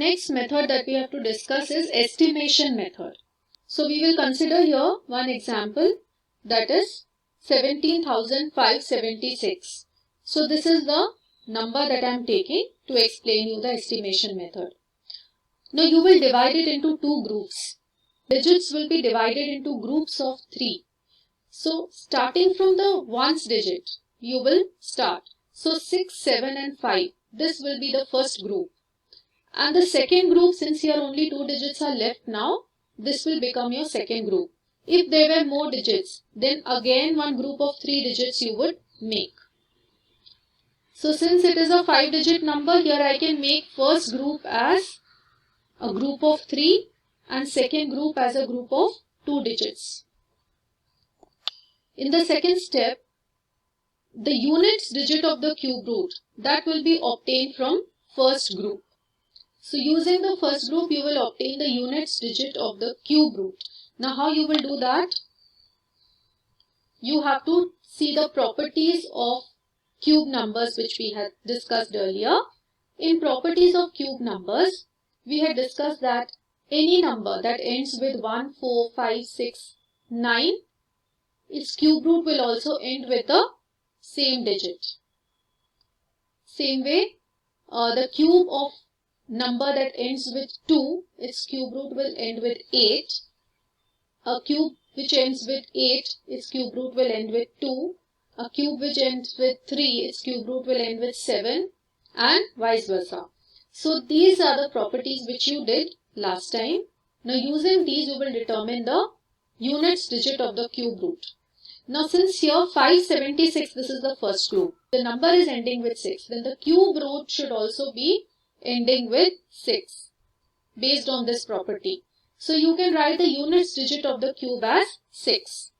next method that we have to discuss is estimation method. So we will consider here one example, that is 17,576. So this is the number that I am taking to explain you the estimation method. Now you will divide it into two groups. Digits will be divided into groups of 3. So starting from the ones digit, you will start. So 6, 7 and 5. This will be the first group. And the second group, since here only 2 digits are left now, this will become your second group. If there were more digits, then again one group of 3 digits you would make. So since it is a 5-digit number, here I can make first group as a group of 3 and second group as a group of 2 digits. In the second step, the units digit of the cube root, that will be obtained from first group. So using the first group, you will obtain the units digit of the cube root. Now how you will do that? You have to see the properties of cube numbers which we had discussed earlier. In properties of cube numbers, we had discussed that any number that ends with 1, 4, 5, 6, 9, its cube root will also end with the same digit. Same way, the cube of number that ends with 2, its cube root will end with 8. A cube which ends with 8, its cube root will end with 2. A cube which ends with 3, its cube root will end with 7, and vice versa. So these are the properties which you did last time. Now using these, you will determine the units digit of the cube root. Now since here 576, this is the first group, the number is ending with 6, then the cube root should also be ending with 6 based on this property. So you can write the units digit of the cube as 6.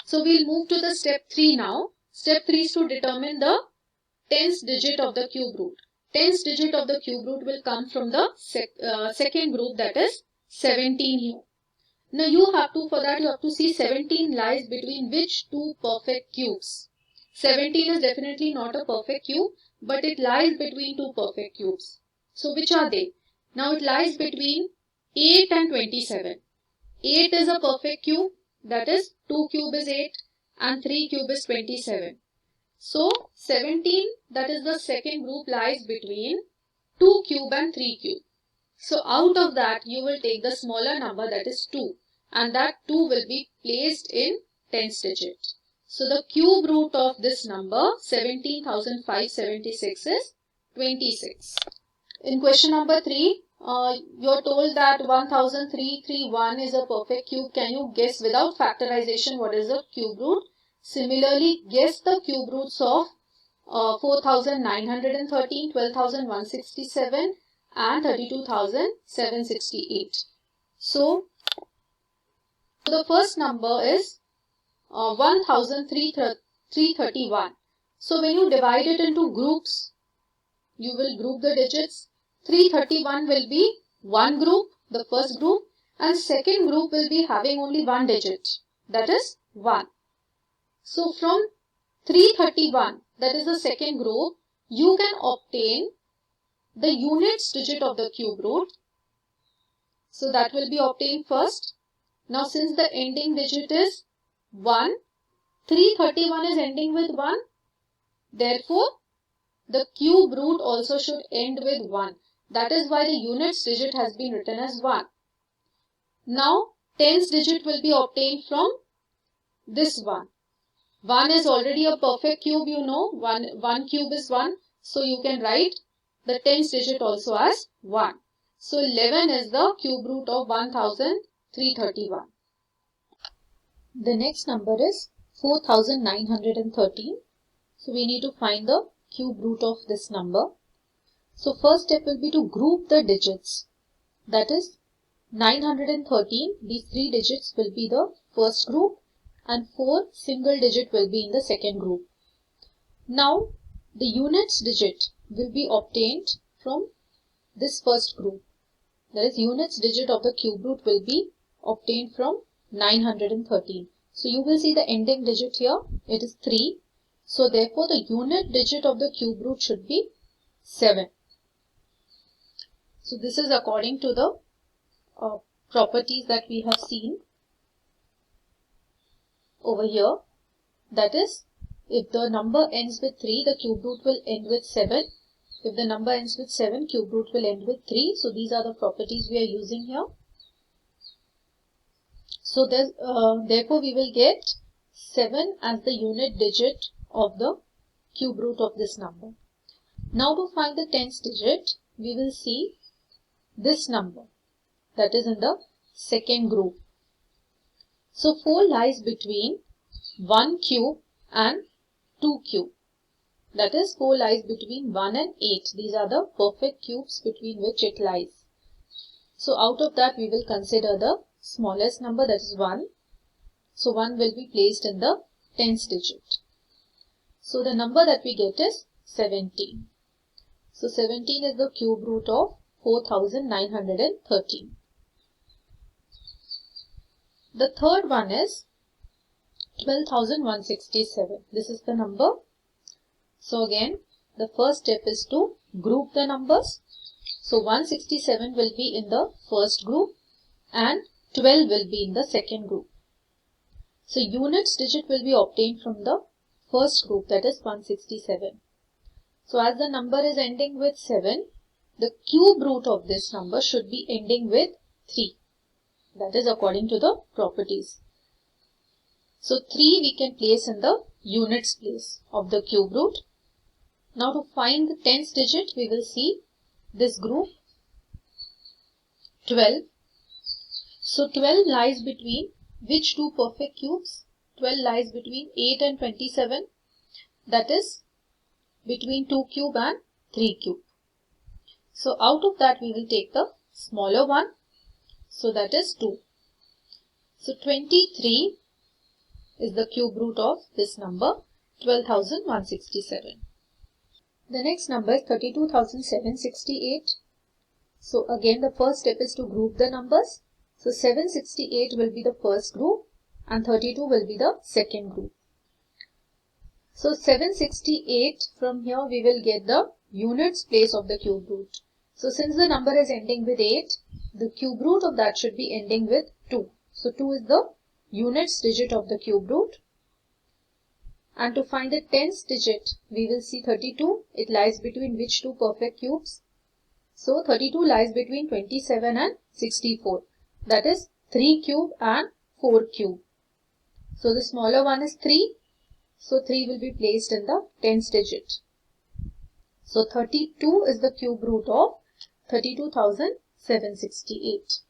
So we'll move to the step 3 now. Step 3 is to determine the tens digit of the cube root. Tens digit of the cube root will come from the second group, that is 17 here. Now for that you have to see 17 lies between which two perfect cubes. 17 is definitely not a perfect cube, but it lies between two perfect cubes. So which are they? Now it lies between 8 and 27. 8 is a perfect cube, that is 2 cube is 8 and 3 cube is 27. So 17, that is the second group, lies between 2 cube and 3 cube. So out of that you will take the smaller number, that is 2, and that 2 will be placed in tens digit. So the cube root of this number 17,576 is 26. In question number 3, you are told that 1,331 is a perfect cube. Can you guess without factorization what is the cube root? Similarly, guess the cube roots of 4,913, 12,167 and 32,768. So the first number is 1,331. So when you divide it into groups, you will group the digits. 331 will be one group, the first group, and second group will be having only one digit, that is 1. So from 331, that is the second group, you can obtain the units digit of the cube root. So that will be obtained first. Now since the ending digit is 1, 331 is ending with 1. Therefore, the cube root also should end with 1. That is why the units digit has been written as 1. Now, tens digit will be obtained from this 1. 1 is already a perfect cube, you know. 1 cube is 1. So you can write the tens digit also as 1. So 11 is the cube root of 1,331. The next number is 4,913. So we need to find the cube root of this number. So first step will be to group the digits. That is 913, these 3 digits will be the first group and 4 single digit will be in the second group. Now the units digit will be obtained from this first group. That is, units digit of the cube root will be obtained from 913. So you will see the ending digit here, it is 3. So therefore the unit digit of the cube root should be 7. So this is according to the properties that we have seen over here. That is, if the number ends with 3, the cube root will end with 7. If the number ends with 7, cube root will end with 3. So these are the properties we are using here. So therefore we will get 7 as the unit digit of the cube root of this number. Now to find the tens digit, we will see this number that is in the second group. So 4 lies between 1 cube and 2 cube. That is, 4 lies between 1 and 8. These are the perfect cubes between which it lies. So out of that we will consider the smallest number, that is 1. So 1 will be placed in the tens digit. So the number that we get is 17. So 17 is the cube root of 4913. The third one is 12,167. This is the number. So again, the first step is to group the numbers. So 167 will be in the first group and 12 will be in the second group. So units digit will be obtained from the first group, that is 167. So as the number is ending with 7, the cube root of this number should be ending with 3. That is according to the properties. So 3 we can place in the units place of the cube root. Now to find the tens digit, we will see this group 12. So 12 lies between which two perfect cubes? 12 lies between 8 and 27. That is between 2 cube and 3 cube. So out of that we will take the smaller one. So that is 2. So 23 is the cube root of this number 12,167. The next number is 32,768. So again the first step is to group the numbers. So 768 will be the first group and 32 will be the second group. So 768, from here we will get the units place of the cube root. So since the number is ending with 8, the cube root of that should be ending with 2. So 2 is the units digit of the cube root. And to find the tens digit, we will see 32. It lies between which two perfect cubes? So 32 lies between 27 and 64. That is 3 cube and 4 cube. So the smaller one is 3. So 3 will be placed in the tens digit. So 32 is the cube root of 32,768.